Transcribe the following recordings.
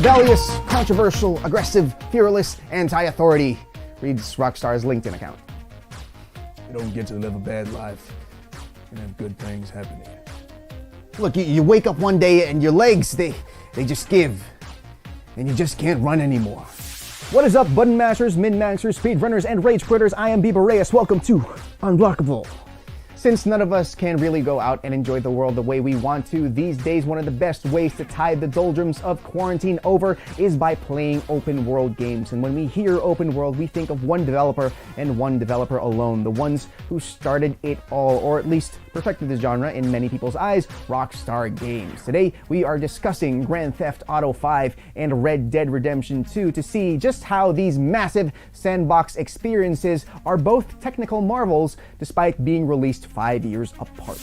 Rebellious, controversial, aggressive, fearless, anti-authority, reads Rockstar's LinkedIn account. You don't get to live a bad life and have good things happen to you. Look, you wake up one day and your legs, they just give. And you just can't run anymore. What is up, button mashers, min-maxers, speedrunners, and rage quitters? I am Bibo. Welcome to Unblockable. Since none of us can really go out and enjoy the world the way we want to these days, one of the best ways to tide the doldrums of quarantine over is by playing open world games. And when we hear open world, we think of one developer and one developer alone, the ones who started it all, or at least perfected the genre in many people's eyes, Rockstar Games. Today, we are discussing Grand Theft Auto 5 and Red Dead Redemption 2 to see just how these massive sandbox experiences are both technical marvels despite being released 5 years apart.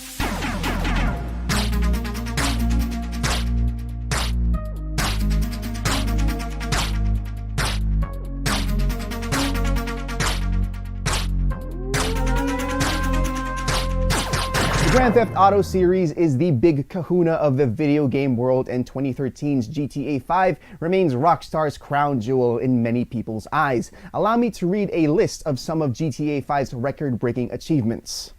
The Grand Theft Auto series is the big kahuna of the video game world, and 2013's GTA 5 remains Rockstar's crown jewel in many people's eyes. Allow me to read a list of some of GTA 5's record-breaking achievements.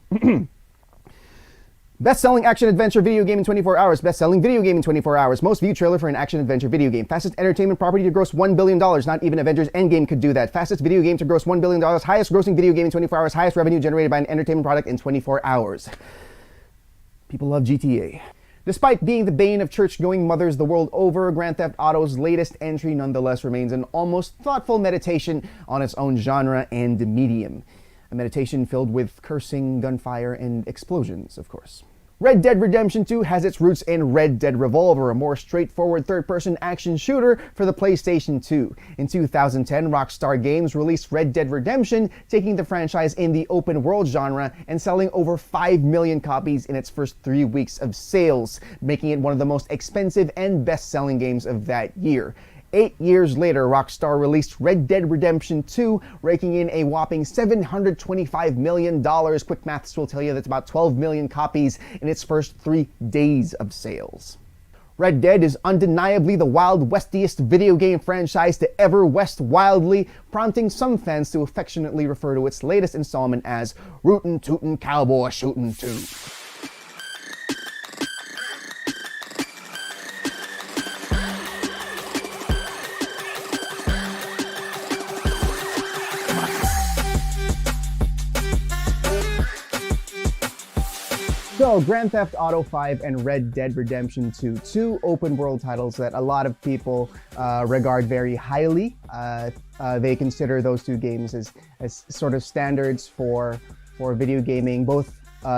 Best-selling action-adventure video game in 24 hours. Best-selling video game in 24 hours. Most viewed trailer for an action-adventure video game. Fastest entertainment property to gross $1 billion. Not even Avengers Endgame could do that. Fastest video game to gross $1 billion. Highest grossing video game in 24 hours. Highest revenue generated by an entertainment product in 24 hours. People love GTA. Despite being the bane of church-going mothers the world over, Grand Theft Auto's latest entry nonetheless remains an almost thoughtful meditation on its own genre and medium. A meditation filled with cursing, gunfire, and explosions, of course. Red Dead Redemption 2 has its roots in Red Dead Revolver, a more straightforward third-person action shooter for the PlayStation 2. In 2010, Rockstar Games released Red Dead Redemption, taking the franchise in the open-world genre and selling over 5 million copies in its first 3 weeks of sales, making it one of the most expensive and best-selling games of that year. 8 years later, Rockstar released Red Dead Redemption 2, raking in a whopping $725 million. Quick maths will tell you that's about 12 million copies in its first 3 days of sales. Red Dead is undeniably the Wild Westiest video game franchise to ever west wildly, prompting some fans to affectionately refer to its latest installment as Rootin' Tootin' Cowboy Shootin' 2. So, Grand Theft Auto 5 and Red Dead Redemption 2, two open-world titles that a lot of people regard very highly. They consider those two games as sort of standards for video gaming, both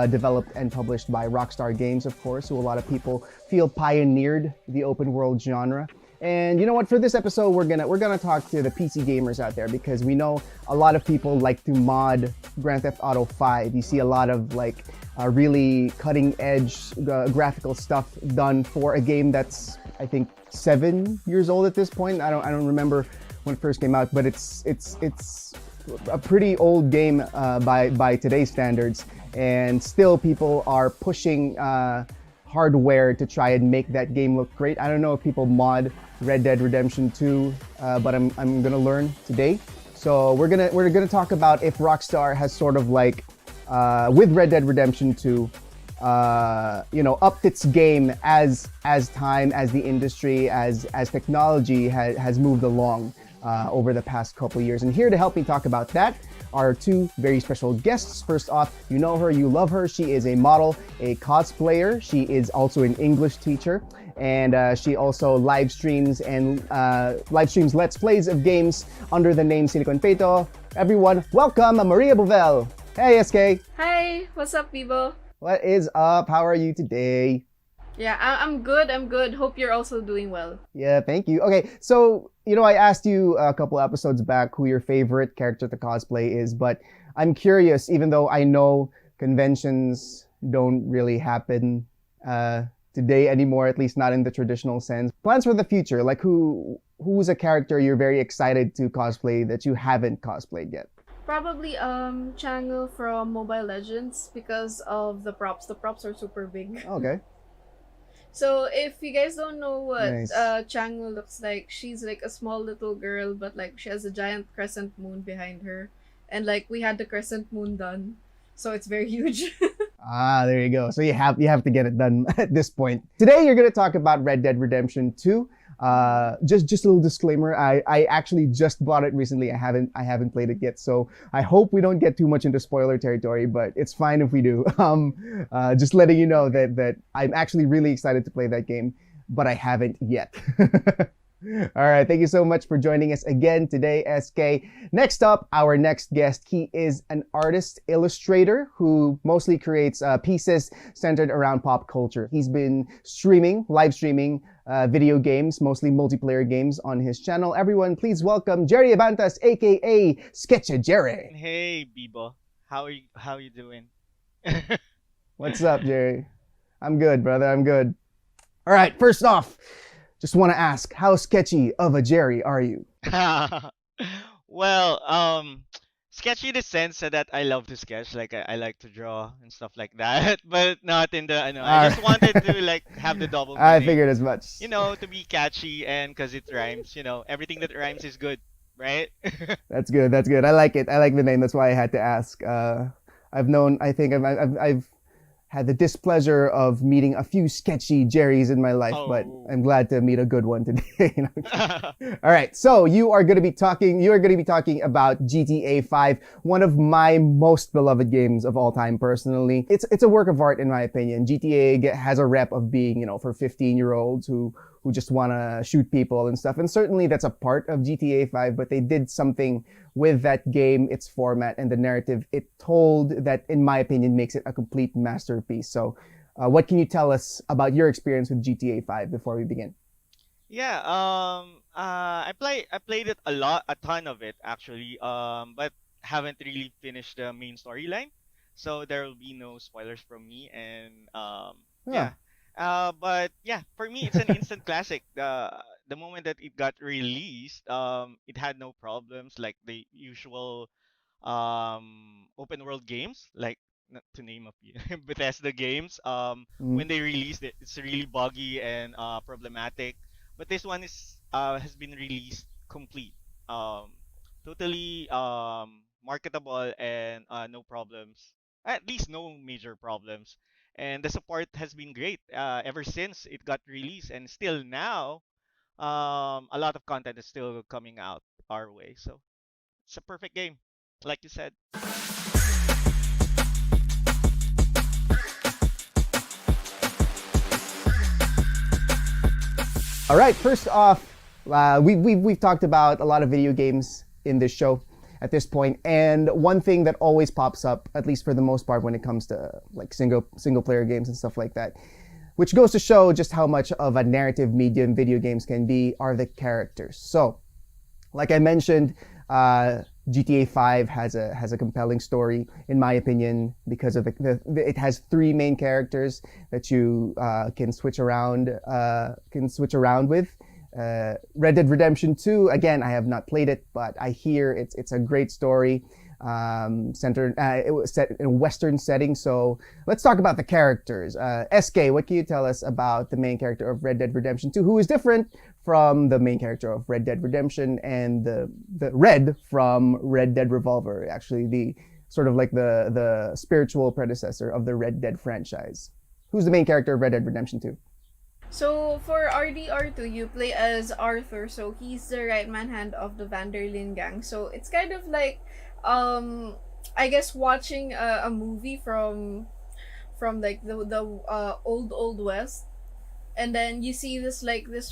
developed and published by Rockstar Games, of course, who a lot of people feel pioneered the open-world genre. And you know what? For this episode, we're gonna talk to the PC gamers out there, because we know a lot of people like to mod Grand Theft Auto 5. You see a lot of really cutting-edge graphical stuff done for a game that's, I think, 7 years old at this point. I don't remember when it first came out, but it's a pretty old game by today's standards, and still people are pushing hardware to try and make that game look great. I don't know if people mod Red Dead Redemption 2, but I'm gonna learn today. So we're gonna talk about if Rockstar has sort of with Red Dead Redemption 2, upped its game as time, as the industry, as technology has moved along over the past couple years. And here to help me talk about that are two very special guests. First off, you know her, you love her. She is a model, a cosplayer. She is also an English teacher, and she also live streams Let's Plays of games under the name Sillykonpeito. Everyone, welcome Maria Bovel. Hey, SK. Hi, what's up, Bibo? What is up? How are you today? Yeah, I'm good. Hope you're also doing well. Yeah, thank you. Okay, so, I asked you a couple episodes back who your favorite character to cosplay is, but I'm curious, even though I know conventions don't really happen today anymore, at least not in the traditional sense. Plans for the future, like who's a character you're very excited to cosplay that you haven't cosplayed yet? Probably Chang'e from Mobile Legends because of the props. The props are super big. Okay. So if you guys don't know what Nice. Changwoo looks like, she's like a small little girl, but like she has a giant crescent moon behind her, and like we had the crescent moon done, so it's very huge. Ah, there you go. So you have to get it done at this point. Today you're gonna talk about Red Dead Redemption 2. Just a little disclaimer. I actually just bought it recently. I haven't played it yet, so I hope we don't get too much into spoiler territory. But it's fine if we do. Just letting you know that I'm actually really excited to play that game, but I haven't yet. All right, thank you so much for joining us again today, SK. Next up, our next guest. He is an artist illustrator who mostly creates pieces centered around pop culture. He's been live streaming video games, mostly multiplayer games on his channel. Everyone, please welcome Gerry Abantas, aka Sketchy Gerry. Hey, Bibo. How you doing? What's up, Gerry? I'm good, brother. I'm good. All right, first off, just want to ask, how sketchy of a Gerry are you? Well, sketchy in the sense that I love to sketch, like I like to draw and stuff like that, but not in the, I know, I All just wanted right. to like have the double I meaning, figured as much. to be catchy and because it rhymes, everything that rhymes is good, right? That's good. That's good. I like it. I like the name. That's why I had to ask. I think I've had the displeasure of meeting a few sketchy Jerrys in my life, but Oh. I'm glad to meet a good one today. All right. So you are going to be talking about GTA 5, one of my most beloved games of all time personally. It's a work of art in my opinion. GTA has a rep of being, for 15-year-olds who just want to shoot people and stuff. And certainly that's a part of GTA 5, but they did something with that game, its format, and the narrative it told that, in my opinion, makes it a complete masterpiece. So, what can you tell us about your experience with GTA 5 before we begin? Yeah, I played it a ton of it actually, but haven't really finished the main storyline, so there will be no spoilers from me. And Huh. yeah, but yeah, for me it's an instant classic. The moment that it got released, it had no problems like the usual open world games, like not to name a few Bethesda games. Mm. When they released it, it's really buggy and problematic. But this one is has been released complete, um, totally marketable and no problems. At least no major problems. And the support has been great ever since it got released, and still now, a lot of content is still coming out our way. So it's a perfect game, like you said. All right. First off, we've talked about a lot of video games in this show at this point, and one thing that always pops up, at least for the most part, when it comes to like single player games and stuff like that, which goes to show just how much of a narrative medium video games can be, are the characters. So, like I mentioned, GTA 5 has a compelling story, in my opinion, because of it has three main characters that you can switch around with. Red Dead Redemption 2, again, I have not played it, but I hear it's a great story. It was set in a Western setting. So let's talk about the characters. SK, what can you tell us about the main character of Red Dead Redemption 2, who is different from the main character of Red Dead Redemption and the Red from Red Dead Revolver, actually the sort of like the spiritual predecessor of the Red Dead franchise. Who's the main character of Red Dead Redemption 2? So for RDR2, you play as Arthur. So he's the right man hand of the Vanderlyn gang. So it's kind of like, I guess watching a movie from like the old west, and then you see this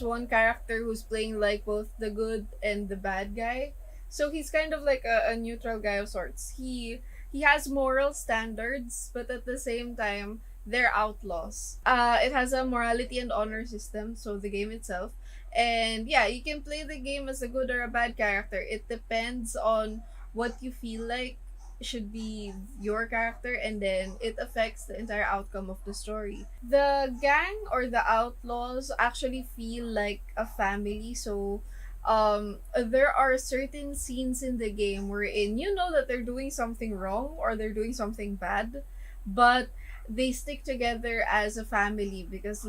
one character who's playing like both the good and the bad guy. So he's kind of like a neutral guy of sorts. He has moral standards, but at the same time they're outlaws. It has a morality and honor system, so the game itself. And yeah, you can play the game as a good or a bad character. It depends on what you feel like should be your character, and then it affects the entire outcome of the story. The gang or the outlaws actually feel like a family. So there are certain scenes in the game wherein you know that they're doing something wrong or they're doing something bad, but they stick together as a family because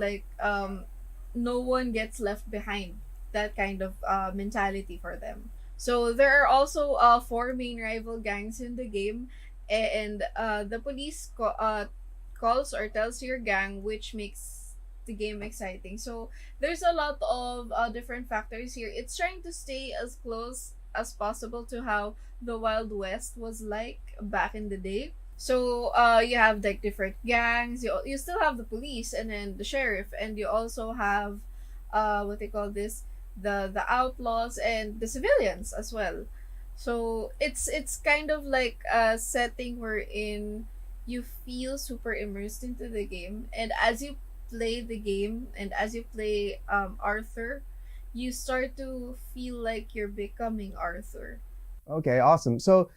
no one gets left behind. That kind of mentality for them. So there are also four main rival gangs in the game, and the police calls or tells your gang, which makes the game exciting. So there's a lot of different factors here. It's trying to stay as close as possible to how the Wild West was like back in the day. So you have like different gangs. You still have the police and then the sheriff, and you also have what they call this, the outlaws and the civilians as well. So it's kind of like a setting wherein you feel super immersed into the game, and as you play the game and as you play Arthur, you start to feel like you're becoming Arthur. Okay, awesome. So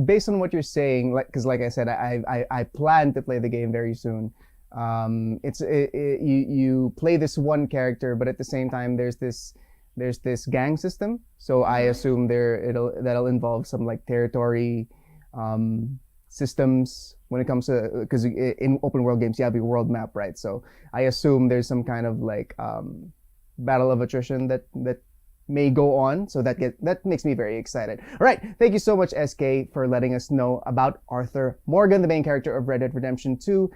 based on what you're saying, because like I said, I plan to play the game very soon. You play this one character, but at the same time, there's this gang system. So I Mm-hmm. assume that'll involve some like territory systems when it comes to, because in open world games you have your world map, right? So I assume there's some kind of like battle of attrition that may go on. So that makes me very excited. All right, thank you so much, SK, for letting us know about Arthur Morgan, the main character of Red Dead Redemption 2.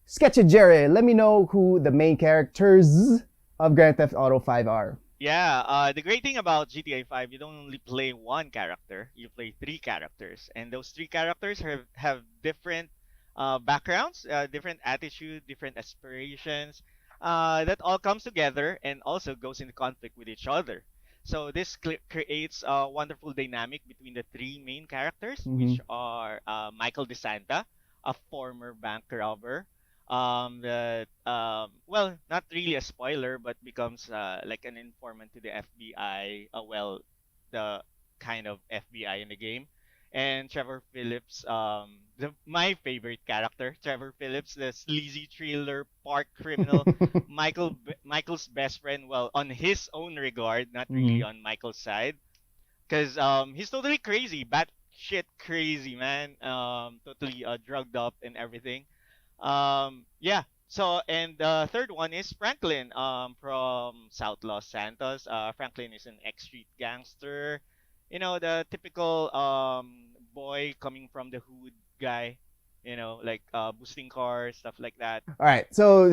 Sketchy Gerry, let me know who the main characters of Grand Theft Auto 5 are. Yeah, the great thing about GTA 5, you don't only play one character, you play three characters. And those three characters have different backgrounds, different attitude, different aspirations. That all comes together and also goes into conflict with each other. So this creates a wonderful dynamic between the three main characters, Mm-hmm. which are Michael DeSanta, a former bank robber, that well, not really a spoiler, but becomes like an informant to the FBI, the kind of FBI in the game. And Trevor Phillips, my favorite character, Trevor Phillips, the sleazy thriller park criminal, Michael's best friend, well, on his own regard, not Mm-hmm. really on Michael's side, because he's totally crazy, batshit crazy, man, totally drugged up and everything. Yeah. So, and the third one is Franklin, from South Los Santos. Franklin is an ex-street gangster. You know, the typical boy coming from the hood guy. You know, like boosting cars, stuff like that. All right. So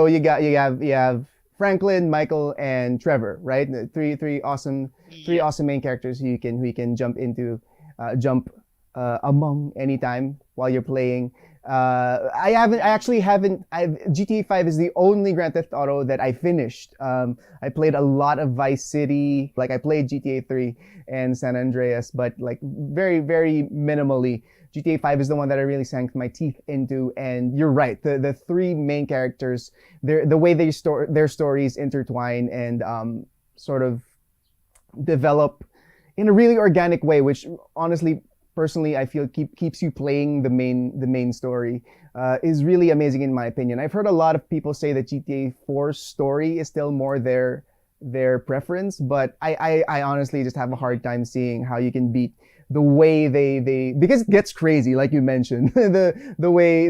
you have Franklin, Michael, and Trevor, right? The three awesome Yes. main characters who you can jump among anytime while you're playing. I actually haven't. GTA 5 is the only Grand Theft Auto that I finished. I played a lot of Vice City, like I played GTA 3 and San Andreas, but like very very minimally. GTA 5 is the one that I really sank my teeth into, and you're right. The three main characters, the way their stories intertwine and sort of develop in a really organic way, which honestly, personally, I feel keeps you playing the main story, is really amazing in my opinion. I've heard a lot of people say that GTA 4's story is still more their preference, but I honestly just have a hard Mm-hmm. time seeing how you can beat the way they because it gets crazy, like you mentioned. The way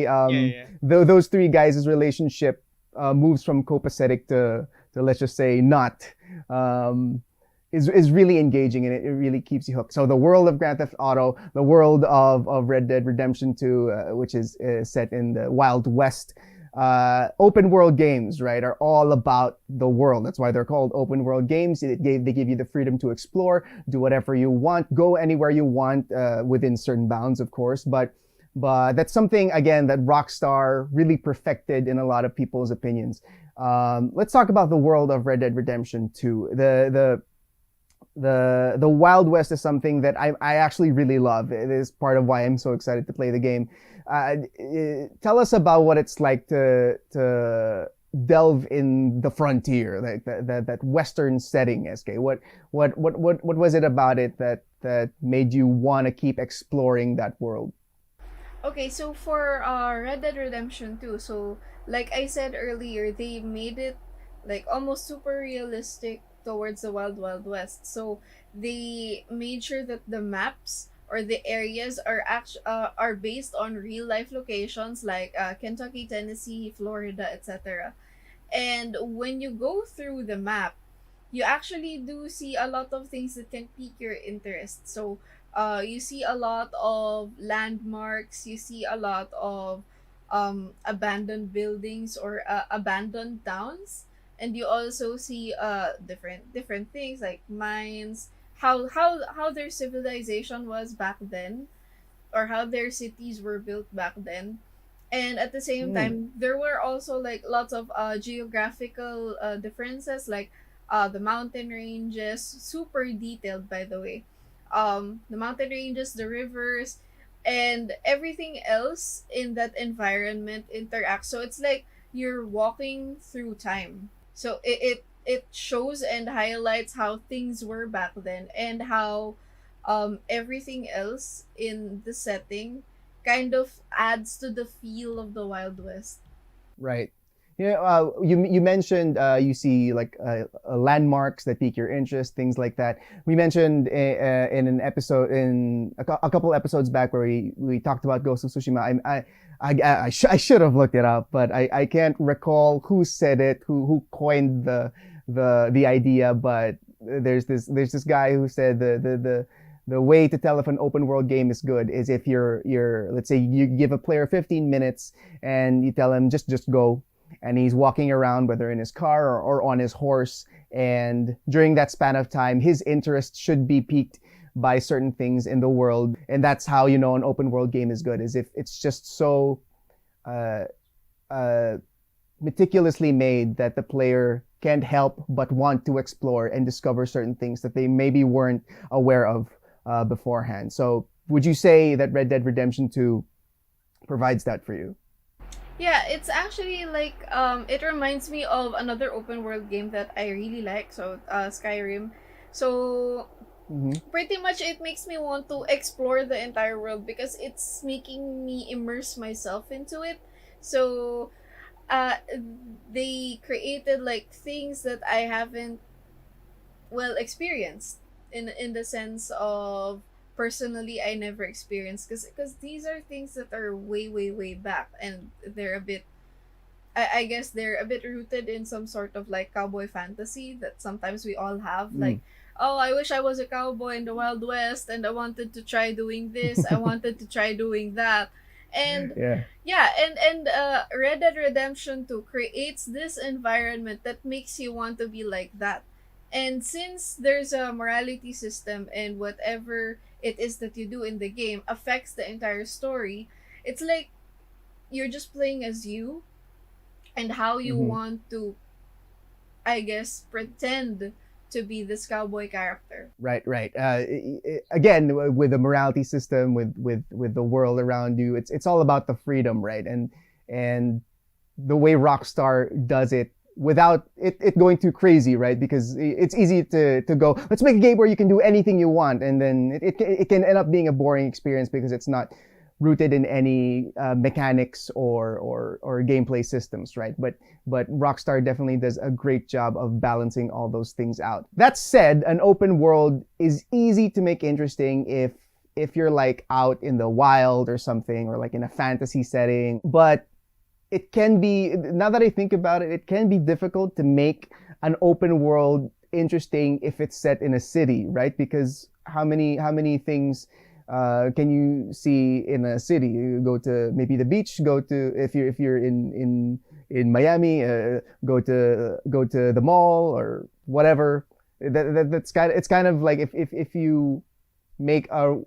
Yeah, yeah. those three guys' relationship moves from copacetic to let's just say not, um, is really engaging, and it really keeps you hooked. So the world of Grand Theft Auto, the world of Red Dead Redemption 2, which is set in the Wild West, open world games, right, are all about the world. That's why they're called open world games. They give you the freedom to explore, do whatever you want, go anywhere you want, within certain bounds, of course. But that's something again that Rockstar really perfected in a lot of people's opinions. Let's talk about the world of Red Dead Redemption 2. The Wild West is something that I actually really love. It is part of why I'm so excited to play the game. Tell us about what it's like to delve in the frontier, like that Western setting, SK. What was it about it that made you want to keep exploring that world? Okay, so for Red Dead Redemption 2, so like I said earlier, they made it like almost super realistic towards the Wild Wild West. So they made sure that the maps or the areas are based on real life locations like Kentucky, Tennessee, Florida, etc. And when you go through the map, you actually do see a lot of things that can pique your interest. So, you see a lot of landmarks, you see a lot of abandoned buildings or abandoned towns, and you also see different things like mines, how their civilization was back then, or how their cities were built back then. And at the same Hmm. time, there were also like lots of geographical differences, like the mountain ranges, super detailed by the way. The mountain ranges, the rivers, and everything else in that environment interacts. So it's like you're walking through time. So it shows and highlights how things were back then, and how everything else in the setting kind of adds to the feel of the Wild West. Right. You mentioned you see like landmarks that pique your interest, things like that. We mentioned in an episode a couple episodes back where we talked about Ghost of Tsushima. I should have looked it up, but I can't recall who said it, who coined the idea. But there's this guy who said the way to tell if an open world game is good is if you're let's say you give a player 15 minutes and you tell him just go, and he's walking around whether in his car or on his horse, and during that span of time his interest should be piqued by certain things in the world, and that's how you know an open world game is good, is if it's just so uh, uh, meticulously made that the player can't help but want to explore and discover certain things that they maybe weren't aware of beforehand. So would you say that Red Dead Redemption 2 provides that for you? Yeah, it's actually like it reminds me of another open world game that I really like, so Skyrim. So Mm-hmm. pretty much it makes me want to explore the entire world because it's making me immerse myself into it. So uh they created like things that I haven't well experienced, in the sense of personally I never experienced, because these are things that are way back, and they're a bit, I guess they're a bit rooted in some sort of like cowboy fantasy that sometimes we all have, like, Mm. oh, I wish I was a cowboy in the Wild West and I wanted to try doing this, I wanted to try doing that. And Yeah. yeah, and Red Dead Redemption 2 creates this environment that makes you want to be like that. And since there's a morality system, and whatever it is that you do in the game affects the entire story, it's like you're just playing as you, and how you Mm-hmm. want to, I guess, pretend to be this cowboy character. Right, right. Again, with the morality system, with the world around you, it's all about the freedom, right? And the way Rockstar does it without it going too crazy, right? Because it's easy to go, let's make a game where you can do anything you want, and then it can end up being a boring experience because it's not rooted in any mechanics or gameplay systems, right? But Rockstar definitely does a great job of balancing all those things out. That said, an open world is easy to make interesting if you're like out in the wild or something, or like in a fantasy setting. But it can be, now that I think about it, it can be difficult to make an open world interesting if it's set in a city, right? Because how many things can you see in a city? You go to maybe the beach. Go to, if you're in Miami, go to the mall or whatever. It's kind of like if you make a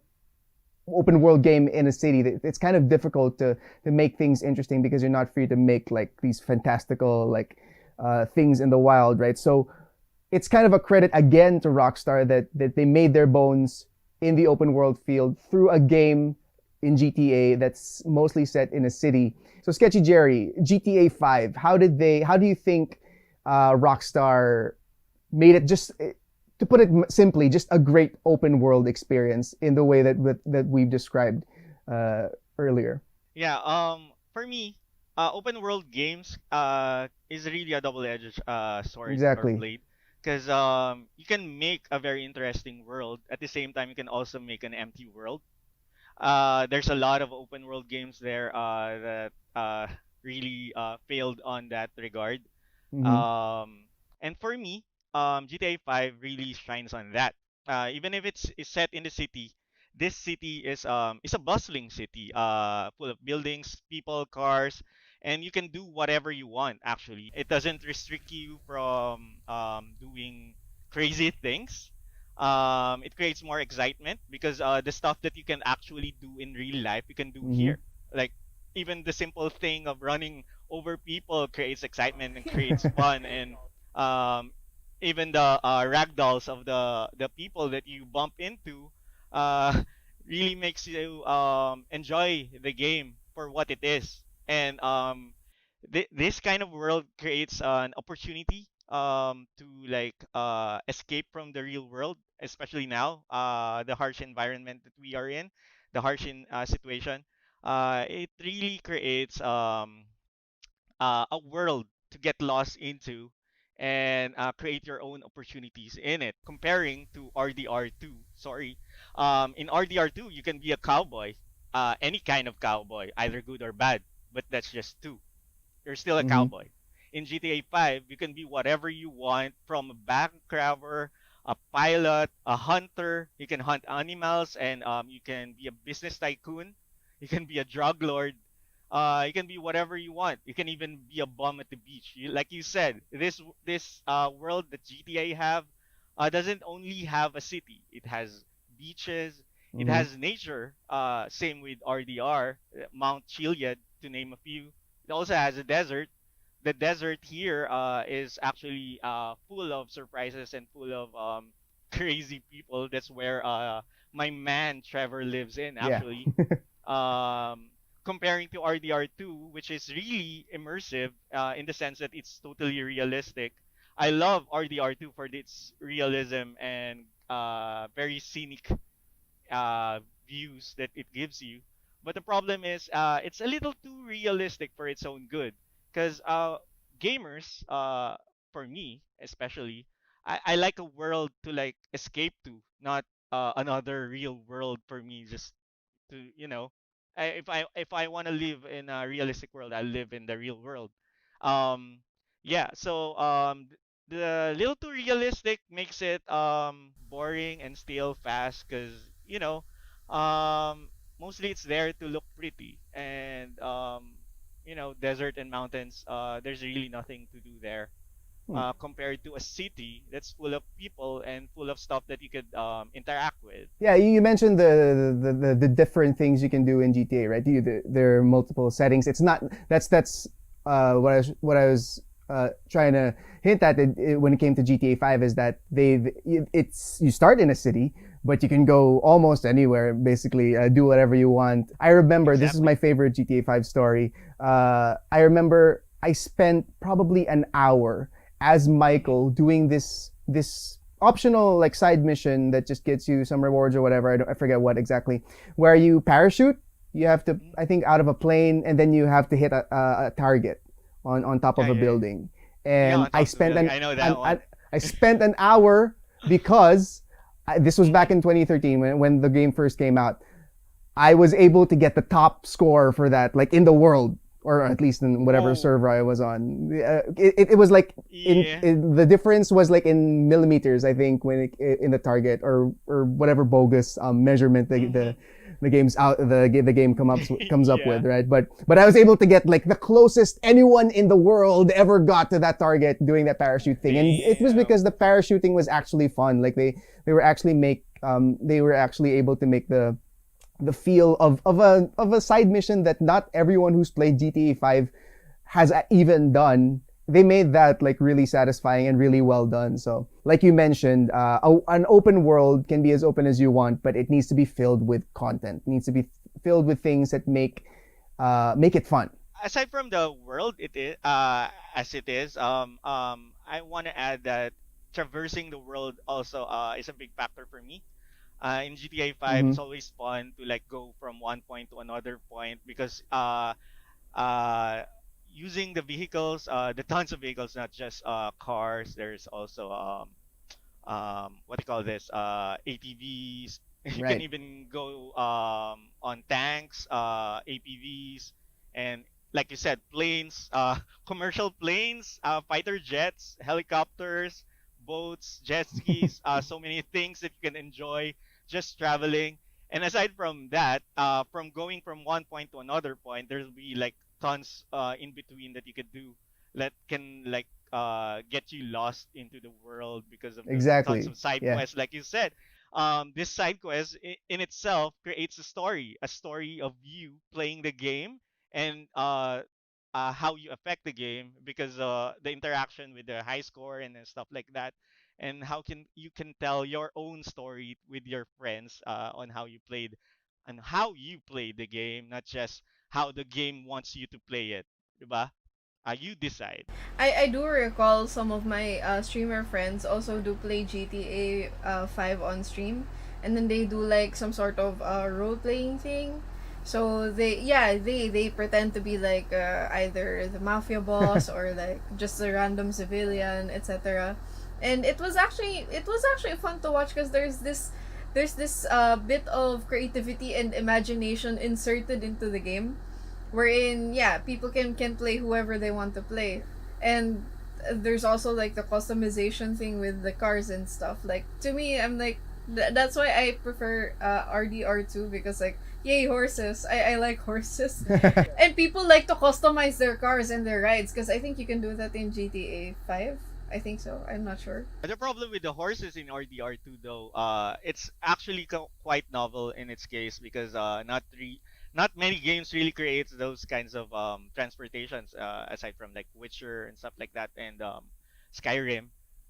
open world game in a city, it's kind of difficult to make things interesting because you're not free to make like these fantastical like things in the wild, right? So it's kind of a credit again to Rockstar that they made their bones in the open world field through a game in GTA that's mostly set in a city. So Sketchy Gerry, GTA 5, how do you think Rockstar made it, just to put it simply, just a great open world experience in the way that we've described earlier? Yeah. For me, open world games is really a double-edged sword or Exactly. blade, because you can make a very interesting world, at the same time you can also make an empty world. There's a lot of open world games there that really failed on that regard. Mm-hmm. Um, and for me, GTA 5 really shines on that. Even if it's set in the city, this city is a bustling city, full of buildings, people, cars, and you can do whatever you want. Actually, it doesn't restrict you from doing crazy things. It creates more excitement because the stuff that you can actually do in real life, you can do Mm-hmm. here. Like even the simple thing of running over people creates excitement and creates fun, and um, even the ragdolls of the people that you bump into uh, really makes you enjoy the game for what it is. And this kind of world creates an opportunity to like escape from the real world, especially now, the harsh environment that we are in, the harsh situation. It really creates a world to get lost into and create your own opportunities in it. Comparing to RDR2, sorry, in RDR2 you can be a cowboy, any kind of cowboy, either good or bad, but that's just two. You're still a Mm-hmm. cowboy. In GTA 5, you can be whatever you want, from a bank robber, a pilot, a hunter. You can hunt animals, and you can be a business tycoon. You can be a drug lord. You can be whatever you want. You can even be a bum at the beach. Like you said, this world that GTA have doesn't only have a city. It has beaches. It Mm-hmm. has nature. Same with RDR, Mount Chiliad, to name a few. It also has a desert. The desert here is actually full of surprises and full of crazy people. That's where my man Trevor lives in, Yeah. actually. Um, Comparing to RDR2, which is really immersive in the sense that it's totally realistic. I love RDR2 for its realism and very scenic uh, views that it gives you. But the problem is, it's a little too realistic for its own good. Because gamers, for me especially, I like a world to like escape to, not another real world for me. Just to if I want to live in a realistic world, I live in the real world. Um, yeah. So the little too realistic makes it boring and stale fast because mostly it's there to look pretty, and desert and mountains, there's really nothing to do there Hmm. compared to a city that's full of people and full of stuff that you could interact with. Yeah, you mentioned the different things you can do in GTA, right? There are multiple settings. It's not that's what I was trying to hint at when it came to GTA 5 is that it's you start in a city, but you can go almost anywhere, basically do whatever you want. I remember this is my Exactly. favorite GTA 5 story. I remember I spent probably an hour as Mm-hmm. Michael doing this optional like side mission that just gets you some rewards or whatever. I forget what exactly. Where you parachute, you have to I think out of a plane, and then you have to hit a target on top Yeah, of a yeah, yeah. building. Yeah, And on top of the building. I know that one. I spent an hour because this was back Mm-hmm. in 2013 when the game first came out. I was able to get the top score for that, like in the world, or at least in whatever Whoa. server I was on. It was like Yeah. the difference was like in millimeters, I think, in the target or whatever bogus measurement Mm-hmm. the game's out the game comes up Yeah. with, right? But I was able to get like the closest anyone in the world ever got to that target doing that parachute thing, and it was Damn. because the parachuting was actually fun. Like they were actually they were actually able to make the feel of a side mission that not everyone who's played GTA 5 has even done. They made that like really satisfying and really well done. So, like you mentioned, an open world can be as open as you want, but it needs to be filled with content. It needs to be filled with things that make it fun. Aside from the world, it is as it is. I want to add that traversing the world also is a big factor for me. In GTA 5, Mm-hmm. it's always fun to like go from one point to another point because using the vehicles, the tons of vehicles, not just cars. There's also what do you call this? ATVs. You can Right. even go on tanks, APVs, and like you said, planes, commercial planes, fighter jets, helicopters, boats, jet skis, so many things that you can enjoy just traveling. And aside from that, from going from one point to another point, there'll be like tons in between that you could do that can like get you lost into the world because of the tons Exactly. of side Yeah. quests, like you said. This side quest in itself creates a story of you playing the game and how you affect the game because the interaction with the high score and stuff like that, and how can you can tell your own story with your friends on how you played the game, not just how the game wants you to play it, diba? You decide. I do recall some of my streamer friends also do play GTA 5 on stream, and then they do like some sort of role playing thing. So they pretend to be like either the mafia boss or like just a random civilian, etc. And it was actually fun to watch because there's this bit of creativity and imagination inserted into the game, wherein people can play whoever they want to play. And there's also like the customization thing with the cars and stuff. Like, to me, I'm like, that's why I prefer RDR2, because like, yay, horses. I like horses. And people like to customize their cars and their rides, because I think you can do that in GTA 5. I think so, I'm not sure. The problem with the horses in RDR2 though, it's actually quite novel in its case because not many games really creates those kinds of transportations aside from like Witcher and stuff like that, and Skyrim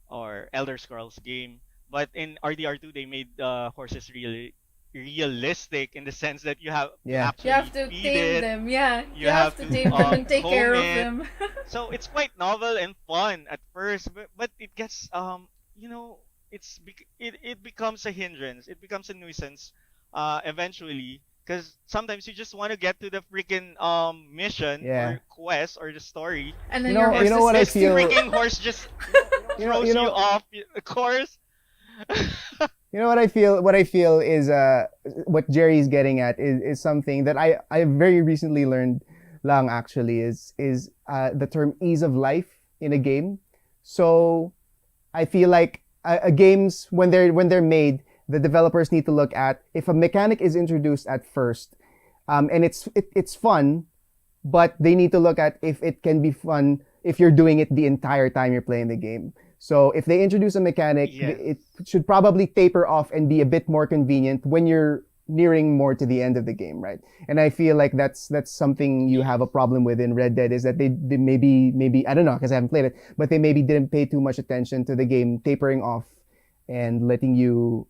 or Elder Scrolls game. But in RDR2 they made horses really realistic in the sense that you Yeah. You actually have to feed tame it, them, yeah. you You have have to to tame them and take comb care of it. them. So it's quite novel and fun at first, but it gets you know it becomes a hindrance, it becomes a nuisance eventually, because sometimes you just want to get to the freaking mission Yeah. or quest or the story. And You then your know, horse you know is what I This fixed. feel. freaking horse just You know, throws you you know, off the course. you know what I feel. What I feel is what Jerry's getting at is something that I very recently learned. Lang actually is the term ease of life in a game. So I feel like games when they're made, the developers need to look at if a mechanic is introduced at first, and it's fun, but they need to look at if it can be fun if you're doing it the entire time you're playing the game. So if they introduce a mechanic, Yes. it should probably taper off and be a bit more convenient when you're nearing more to the end of the game, right? And I feel like that's something you have a problem with in Red Dead, is that they maybe I don't know because I haven't played it, but they maybe didn't pay too much attention to the game tapering off and letting you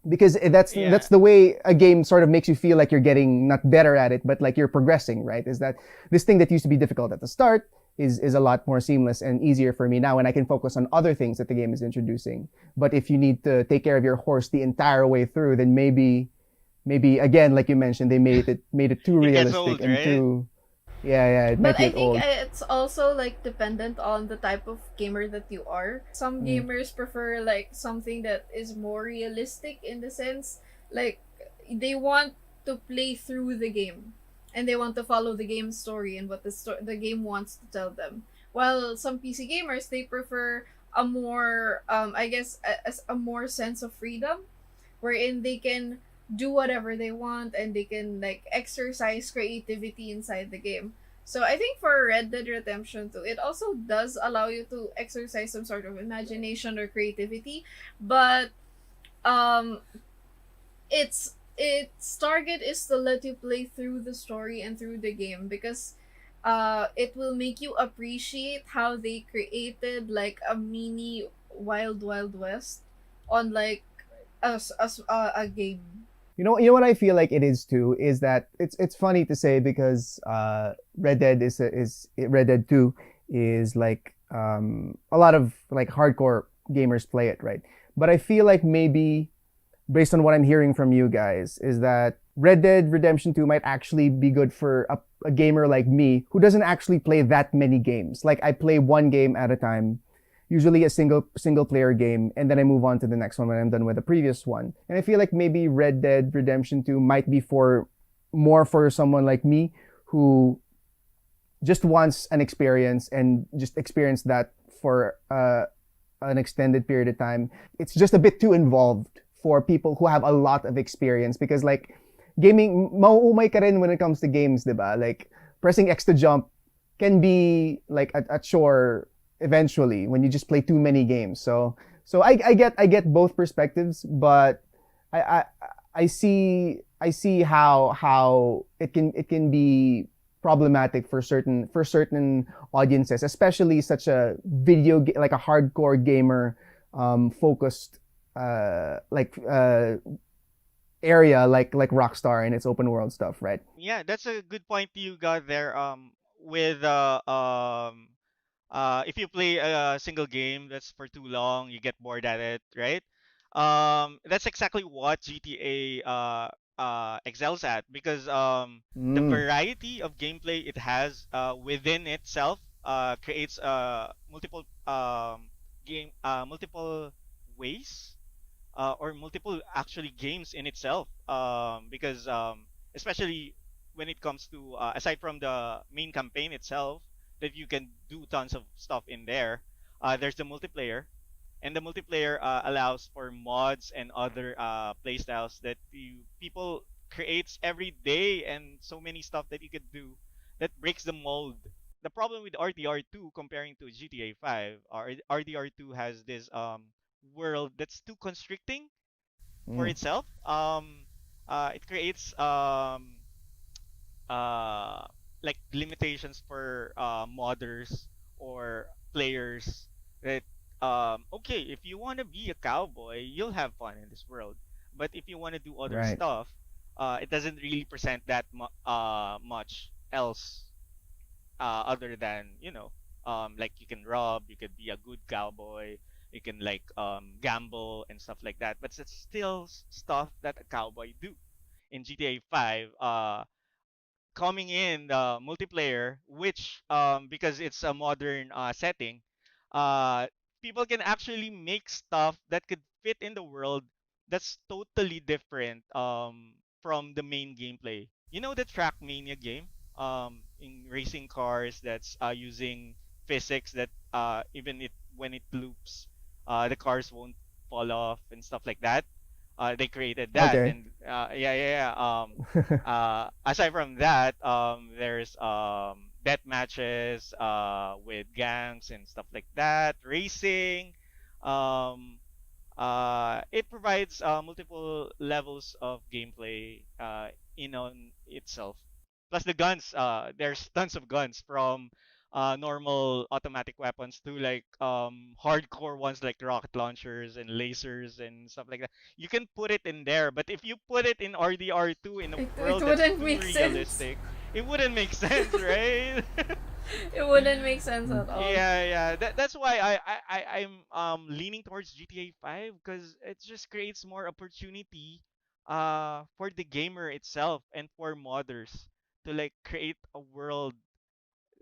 because that's Yeah. the way a game sort of makes you feel like you're getting not better at it, but like you're progressing, right? Is that this thing that used to be difficult at the start is a lot more seamless and easier for me now, and I can focus on other things that the game is introducing. But if you need to take care of your horse the entire way through, then maybe again, like you mentioned, they made it too It gets realistic old, and right? too yeah, it might But I get think old. it's also like dependent on the type of gamer that you are. Some Mm. gamers prefer like something that is more realistic, in the sense like they want to play through the game and they want to follow the game story and what the game wants to tell them. While some PC gamers, they prefer a more I guess a more sense of freedom, wherein they can do whatever they want and they can like exercise creativity inside the game. So I think for Red Dead Redemption 2, it also does allow you to exercise some sort of imagination or creativity, but um its target is to let you play through the story and through the game, because it will make you appreciate how they created like a mini Wild Wild West on like a game. You know what I feel like it is too is that it's funny to say because Red Dead is Red Dead 2 is like a lot of like hardcore gamers play it, right? But I feel like maybe based on what I'm hearing from you guys is that Red Dead Redemption 2 might actually be good for a gamer like me who doesn't actually play that many games. Like I play one game at a time. usually a single player game, and then I move on to the next one when I'm done with the previous one. And I feel like maybe Red Dead Redemption 2 might be for more for someone like me who just wants an experience and just experience that for an extended period of time. It's just a bit too involved for people who have a lot of experience because like gaming, mauumay ka rin when it comes to games, diba? Like pressing X to jump can be like a chore eventually when you just play too many games. So I get both perspectives, but I I, I see how it can be problematic for certain audiences, especially such a like a hardcore gamer focused like area like Rockstar and its open world stuff, right? Yeah, that's a good point you got there. With if you play a single game that's for too long, you get bored at it, right? That's exactly what GTA excels at because the Mm, variety of gameplay it has within itself creates multiple ways or multiple actually games in itself because especially when it comes to aside from the main campaign itself that you can do tons of stuff in there, there's the multiplayer, and the multiplayer allows for mods and other playstyles that people creates every day, and so many stuff that you could do that breaks the mold. The problem with RDR2 comparing to GTA 5, RDR2 has this world that's too constricting for mm, itself. It creates uh, like limitations for modders or players that okay, if you want to be a cowboy you'll have fun in this world, but if you want to do other right. stuff it doesn't really present that much else other than like you can rob, you could be a good cowboy, you can like gamble and stuff like that, but it's still stuff that a cowboy do in GTA 5. Coming in the multiplayer, which because it's a modern setting, uh, people can actually make stuff that could fit in the world that's totally different from the main gameplay. You know the Trackmania game, in racing cars that's using physics that even it when it loops, the cars won't fall off and stuff like that. They created that, Okay. and yeah. Aside from that, there's death matches with gangs and stuff like that, racing. Um, it provides multiple levels of gameplay in on itself. Plus the guns, there's tons of guns from normal automatic weapons to like hardcore ones like rocket launchers and lasers and stuff like that. You can put it in there, but if you put it in RDR2 in a It world that's wouldn't too make sense. realistic, it wouldn't make sense, right? It wouldn't make sense at all. Yeah. That's why I'm leaning towards GTA 5 because it just creates more opportunity for the gamer itself and for modders to like create a world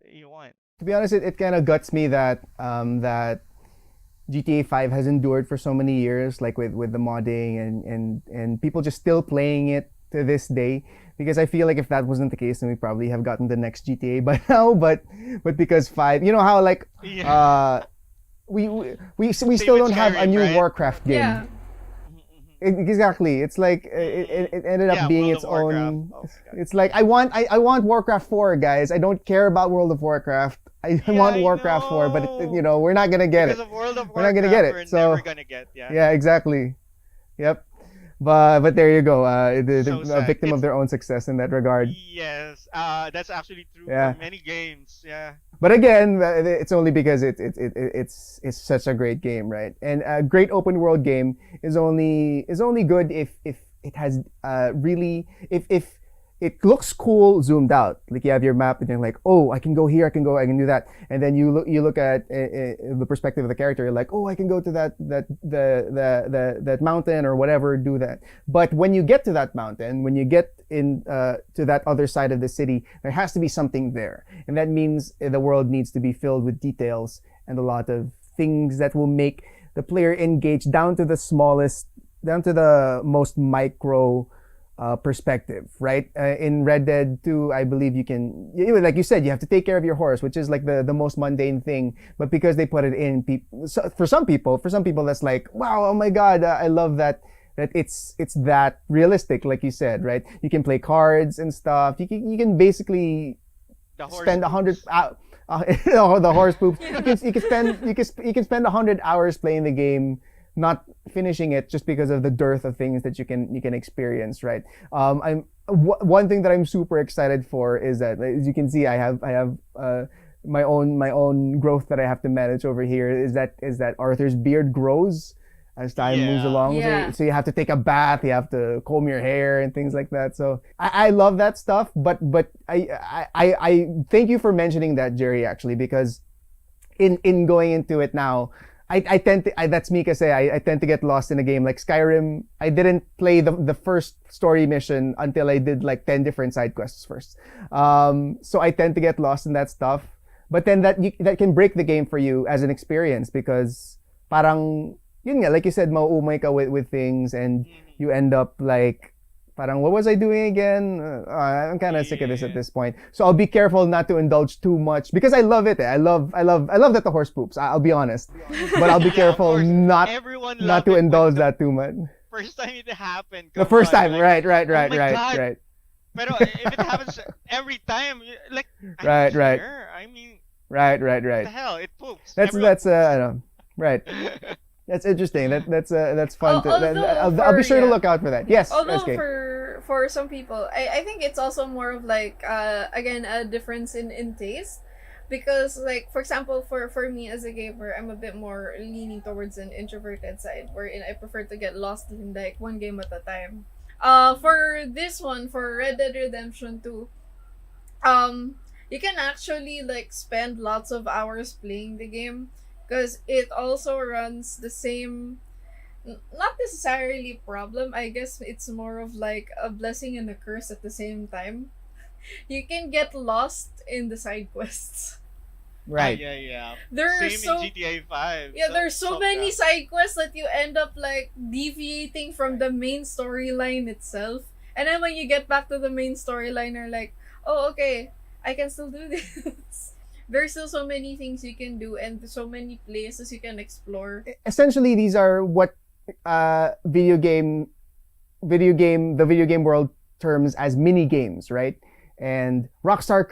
you want. To be honest, it kind of guts me that that GTA 5 has endured for so many years, like with the modding and people just still playing it to this day. Because I feel like if that wasn't the case, then we probably have gotten the next GTA by now. But because 5, you know how like Yeah. uh, we Same still with don't have a Skyrim, new right? Warcraft Yeah. game. Exactly. It's like it ended up Yeah, being World its of Warcraft. own. Oh my god. It's like I want Warcraft 4, guys. I don't care about World of Warcraft. I Yeah, want I Warcraft 4, but know. we're not gonna get Because it. of World of We're not gonna get Warcraft, it. we're never So gonna get. Yeah. yeah, exactly. Yep. But there you go. So A sad. victim of their own success in that regard. Yes. That's actually true for Yeah. many games. Yeah. But again, it's only because it's such a great game, right? And a great open world game is only good if it has really if it looks cool zoomed out. Like you have your map and you're like, oh, I can go here, I can do that, and then you look at the perspective of the character. You're like, oh, I can go to that mountain or whatever, do that. But when you get to that mountain, when you get in to that other side of the city, there has to be something there, and that means the world needs to be filled with details and a lot of things that will make the player engage down to the smallest, down to the most micro perspective, right? In Red Dead 2, I believe like you said, you have to take care of your horse, which is like the most mundane thing. But because they put it in, for some people, that's like, wow, oh my God, I love that it's that realistic, like you said, right? You can play cards and stuff. You can basically spend 100. The horse poops. You can spend 100 hours playing the game, not finishing it just because of the dearth of things that you can experience, right? One thing that I'm super excited for is that, as you can see, I have my own growth that I have to manage over here. Is that Arthur's beard grows as time moves along. Yeah. So you have to take a bath, you have to comb your hair and things like that. So I love that stuff, but I thank you for mentioning that, Gerry, actually, because in going into it now, I tend to, that's me kasi, I tend to get lost in a game like Skyrim. I didn't play the first story mission until I did like 10 different side quests first. So I tend to get lost in that stuff. But then that can break the game for you as an experience, because parang, yun nga, like you said, mauumay ka with things, and you end up like, parang, what was I doing again? I'm kind of sick of this at this point. So I'll be careful not to indulge too much, because I love it. I love that the horse poops. I'll be honest, but I'll be careful not to indulge that too much. First time it happened. The first time, like, right. God. Pero if it happens every time, like, right. Sure. I mean, right. what the hell? It poops. I know, right. That's interesting. That's fun. I'll be sure to look out for that. Yes. Although SK. for some people, I think it's also more of like again, a difference in taste, because like, for example, for me as a gamer, I'm a bit more leaning towards an introverted side, wherein I prefer to get lost in like one game at a time. For this one, for Red Dead Redemption 2, you can actually like spend lots of hours playing the game, because it also runs the same, not necessarily problem, I guess it's more of like a blessing and a curse at the same time. You can get lost in the side quests. Right. Yeah. Same in GTA 5. Yeah, there's so many side quests that you end up like deviating from the main storyline itself. And then when you get back to the main storyline, you're like, oh, okay, I can still do this. There's still so many things you can do and so many places you can explore. Essentially, these are what the video game world terms as mini games, right? And Rockstar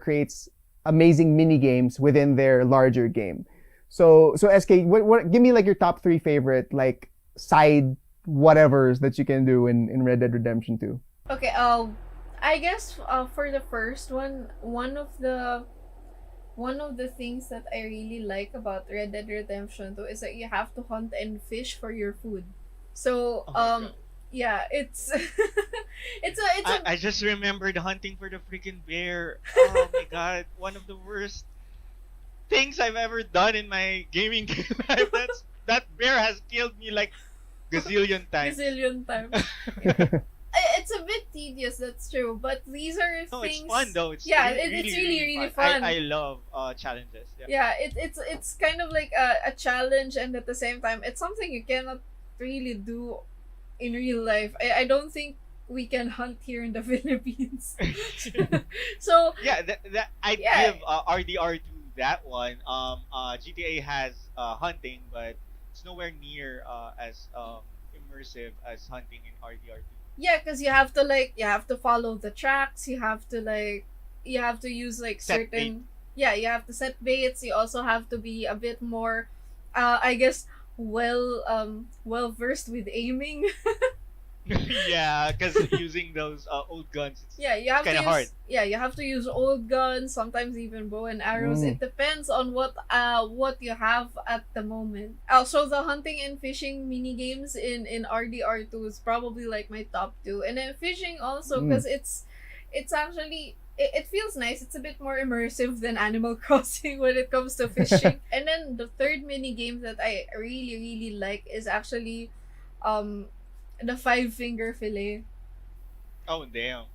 creates amazing mini games within their larger game. So SK, what give me like your top 3 favorite like side whatevers that you can do in Red Dead Redemption 2. Okay, I guess for the first one of the things that I really like about Red Dead Redemption 2 is that you have to hunt and fish for your food. So yeah, it's I just remembered hunting for the freaking bear. Oh my God, one of the worst things I've ever done in my gaming life. That bear has killed me like gazillion times. It's a bit tedious, that's true, but these are things. No, it's fun though. It's really fun. I love challenges. Yeah, it's kind of like a challenge, and at the same time, it's something you cannot really do in real life. I don't think we can hunt here in the Philippines. So yeah, that I give RDR to that one. GTA has hunting, but it's nowhere near as immersive as hunting in RDR2. Yeah, because you have to follow the tracks. You have to use like Set certain bait. Yeah, you have to set baits. You also have to be a bit more, I guess, well versed with aiming. Yeah, because using those old guns, it's You have to kind of use hard. you have to use old guns, sometimes even bow and arrows. It depends on what you have at the moment. Also, the hunting and fishing mini games in RDR2 is probably like my top 2, and then fishing also, because it's actually it feels nice. It's a bit more immersive than Animal Crossing when it comes to fishing. And then the third mini game that I really really like is actually the 5-finger fillet. Oh damn.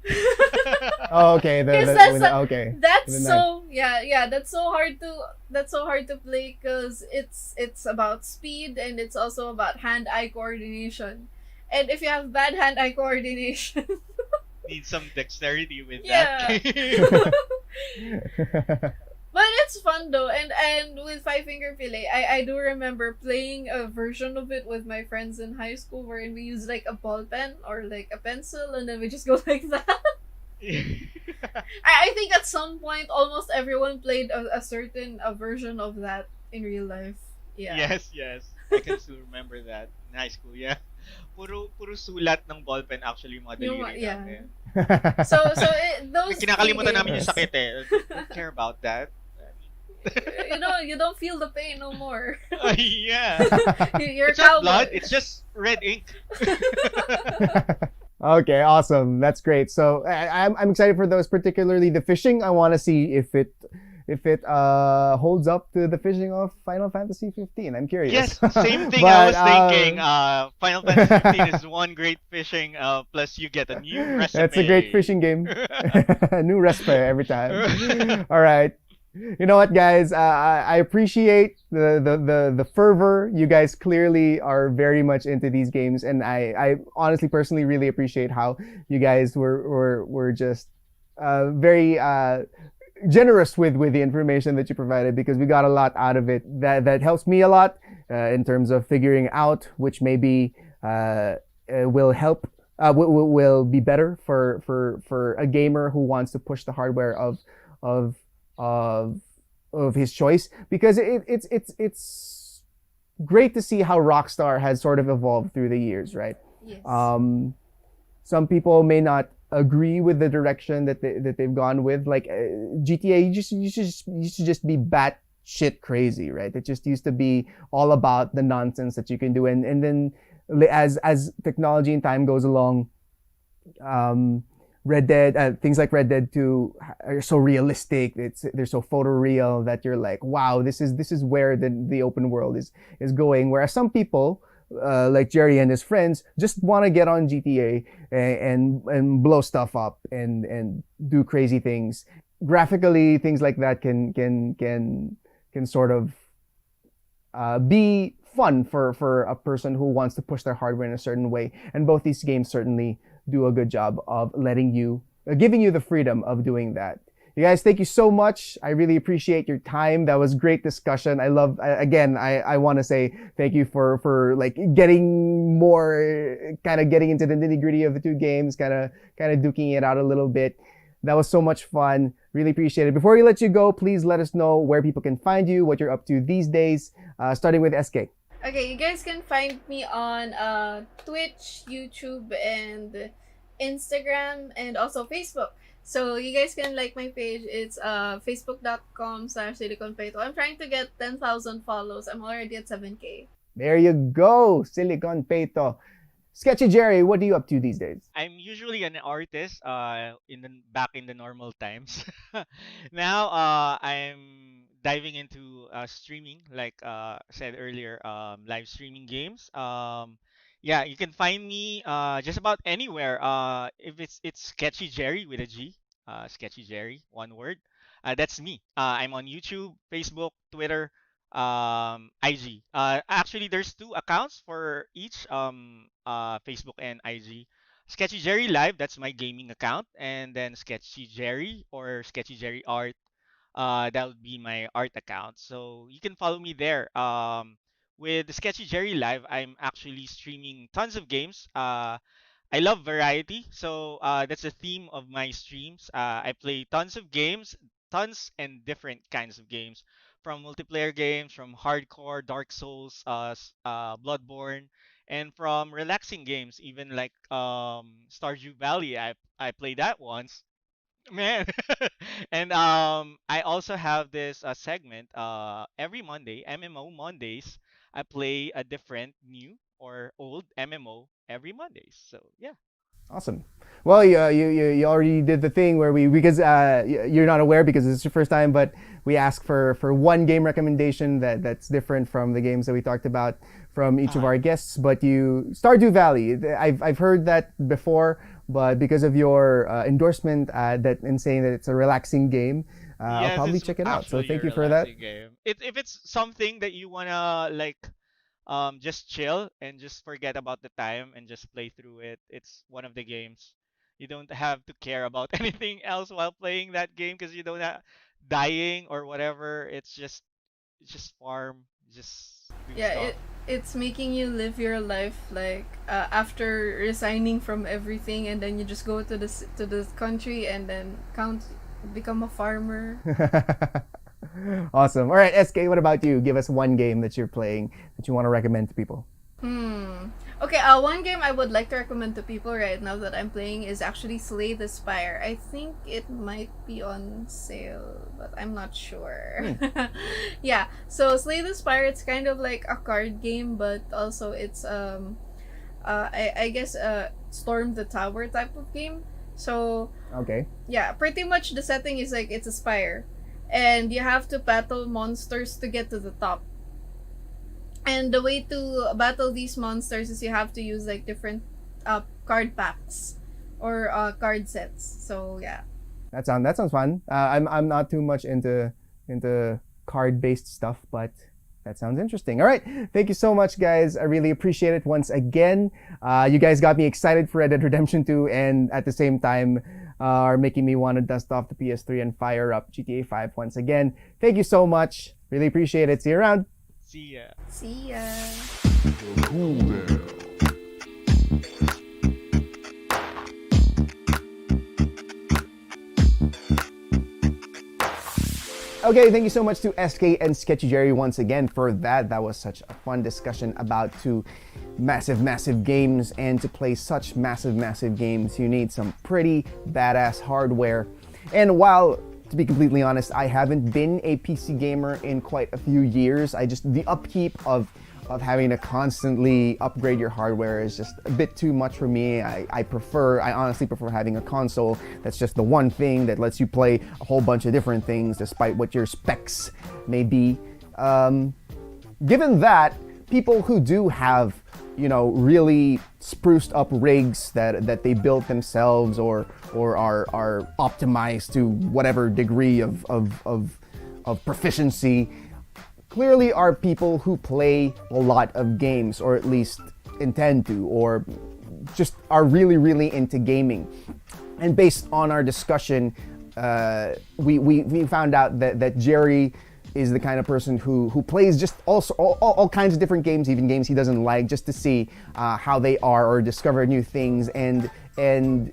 Oh, okay. Because Okay. that's The knife. so that's so hard to play because it's about speed and it's also about hand-eye coordination. And if you have bad hand-eye coordination, Need some dexterity with that yeah. game. But it's fun though, and with Five Finger Fillet, I do remember playing a version of it with my friends in high school, wherein we use like a ball pen or like a pencil, and then we just go like that. I think at some point almost everyone played a version of that in real life. Yeah. Yes, yes. I can still remember that in high school, yeah. Puro sulat ng ballpen actually yung mga daliri Yeah. namin. Those Kinakalimutan namin yung Yes. sakit eh. Don't care about that. you don't feel the pain no more. Yeah. You're It's a not cowboy. blood, it's just red ink. Okay, awesome. That's great. So I'm excited for those, particularly the fishing. I want to see if it holds up to the fishing of Final Fantasy 15. I'm curious. Yes, same thing But, I was thinking. Final Fantasy 15 is one great fishing, plus you get a new recipe. That's a great fishing game. New recipe every time. All right. You know what, guys? I appreciate the fervor. You guys clearly are very much into these games, and I honestly, personally, really appreciate how you guys were just very generous with the information that you provided, because we got a lot out of it. That helps me a lot in terms of figuring out which maybe will help. Will be better for a gamer who wants to push the hardware of of his choice, because it's great to see how Rockstar has sort of evolved through the years, right? Yes. Some people may not agree with the direction that they've gone with, like GTA. Used to just be batshit crazy, right? It just used to be all about the nonsense that you can do, and then as technology and time goes along, Red Dead, things like Red Dead 2 are so realistic. They're so photoreal that you're like, wow, this is where the open world is going. Whereas some people, like Jerry and his friends, just want to get on GTA and blow stuff up and do crazy things. Graphically, things like that can sort of be fun for a person who wants to push their hardware in a certain way. And both these games certainly do a good job of giving you the freedom of doing that. You guys, thank you so much. I really appreciate your time. That was great discussion. I want to say thank you for like getting into the nitty gritty of the two games, kind of duking it out a little bit. That was so much fun. Really appreciate it. Before we let you go, please let us know where people can find you, what you're up to these days, starting with SK. Okay, you guys can find me on Twitch, YouTube, and Instagram, and also Facebook. So you guys can like my page. It's facebook.com/Sillykonpeito. I'm trying to get 10,000 follows. I'm already at 7K. There you go, Sillykonpeito. Sketchy Gerry, what are you up to these days? I'm usually an artist back in the normal times. Now I'm diving into streaming, like said earlier, live streaming games. Yeah, you can find me just about anywhere. If it's Sketchy Gerry with a G, Sketchy Gerry, one word. That's me. I'm on YouTube, Facebook, Twitter, IG. Actually, there's two accounts for each, Facebook and IG. Sketchy Gerry Live, that's my gaming account, and then Sketchy Gerry or Sketchy Gerry Art, that would be my art account. So you can follow me there. With the Sketchy Gerry Live, I'm actually streaming tons of games. I love variety, so that's the theme of my streams. I play tons of games, tons and different kinds of games, from multiplayer games, from hardcore Dark Souls, Bloodborne, and from relaxing games, even like Stardew Valley. I played that once, man. And I also have this segment every Monday, MMO Mondays. I play a different new or old MMO every Mondays. So yeah. Awesome. Well, you already did the thing where because you're not aware because it's your first time, but we ask for one game recommendation that's different from the games that we talked about. from each of our guests, but Stardew Valley. I've heard that before, but because of your endorsement and saying that it's a relaxing game, I'll Yes, probably it's check it out. So actually thank a you for that. relaxing game. If it's something that you wanna like just chill and just forget about the time and just play through it, it's one of the games. You don't have to care about anything else while playing that game because you don't have dying or whatever. It's just farm, just do Yeah, stuff. it's making you live your life like after resigning from everything, and then you just go to to the country and then become a farmer. Awesome. All right, SK, what about you? Give us one game that you're playing that you want to recommend to people. Okay, one game I would like to recommend to people right now that I'm playing is actually Slay the Spire. I think it might be on sale, but I'm not sure. Yeah, so Slay the Spire, it's kind of like a card game, but also it's I guess Storm the Tower type of game. So Okay. yeah, pretty much the setting is like it's a spire, and you have to battle monsters to get to the top. And the way to battle these monsters is you have to use like different card packs or card sets. So yeah. That sounds fun. I'm not too much into card based stuff, but that sounds interesting. All right, thank you so much, guys. I really appreciate it once again. You guys got me excited for Red Dead Redemption 2, and at the same time are making me want to dust off the PS3 and fire up GTA 5 once again. Thank you so much. Really appreciate it. See you around. See ya. See ya. Okay, thank you so much to SK and Sketchy Gerry once again for that. That was such a fun discussion about two massive games, and to play such massive games, you need some pretty badass hardware. And while, to be completely honest, I haven't been a PC gamer in quite a few years, the upkeep of having to constantly upgrade your hardware is just a bit too much for me. I honestly prefer having a console that's just the one thing that lets you play a whole bunch of different things despite what your specs may be. Given that, people who do have, really spruced up rigs that they built themselves or are optimized to whatever degree of proficiency, clearly are people who play a lot of games, or at least intend to, or just are really into gaming. And based on our discussion, we found out that Gerry is the kind of person who plays just all kinds of different games, even games he doesn't like, just to see how they are or discover new things. And in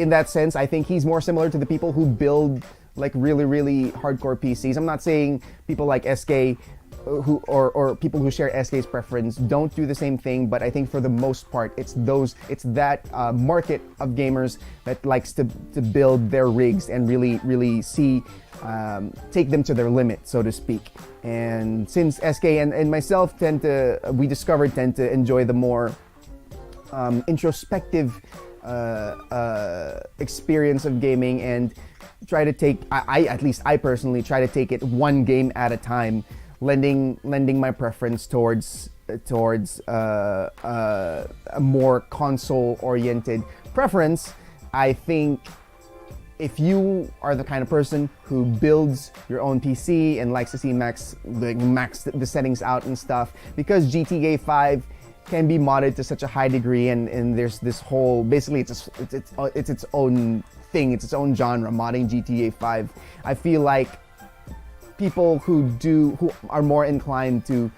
that sense, I think he's more similar to the people who build like really hardcore PCs. I'm not saying people like SK or people who share SK's preference don't do the same thing, but I think for the most part, it's that market of gamers that likes to build their rigs and really see take them to their limit, so to speak. And since SK and myself tend to enjoy the more introspective experience of gaming, and try to take, I personally try to take it one game at a time, lending my preference towards a more console-oriented preference. I think if you are the kind of person who builds your own PC and likes to see max the settings out and stuff, because GTA 5 can be modded to such a high degree, and there's this whole, basically it's its own thing, it's its own genre, modding GTA 5. I feel like people who are more inclined to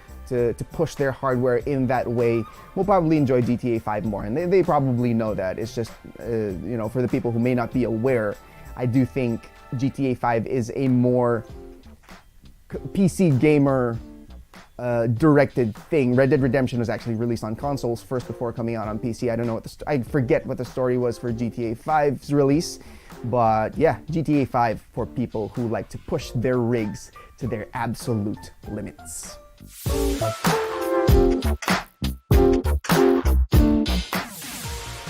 push their hardware in that way will probably enjoy GTA 5 more, and they probably know that. It's just for the people who may not be aware, I do think GTA 5 is a more PC gamer directed thing. Red Dead Redemption was actually released on consoles first before coming out on PC. I don't know I forget what the story was for GTA 5's release, but yeah, GTA 5 for people who like to push their rigs to their absolute limits.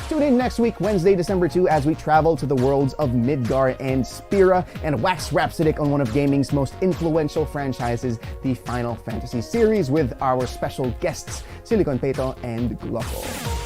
To Tune in next week, Wednesday, December 2, as we travel to the worlds of Midgar and Spira and wax rhapsodic on one of gaming's most influential franchises, the Final Fantasy series, with our special guests, Sillykonpeito and Gloco.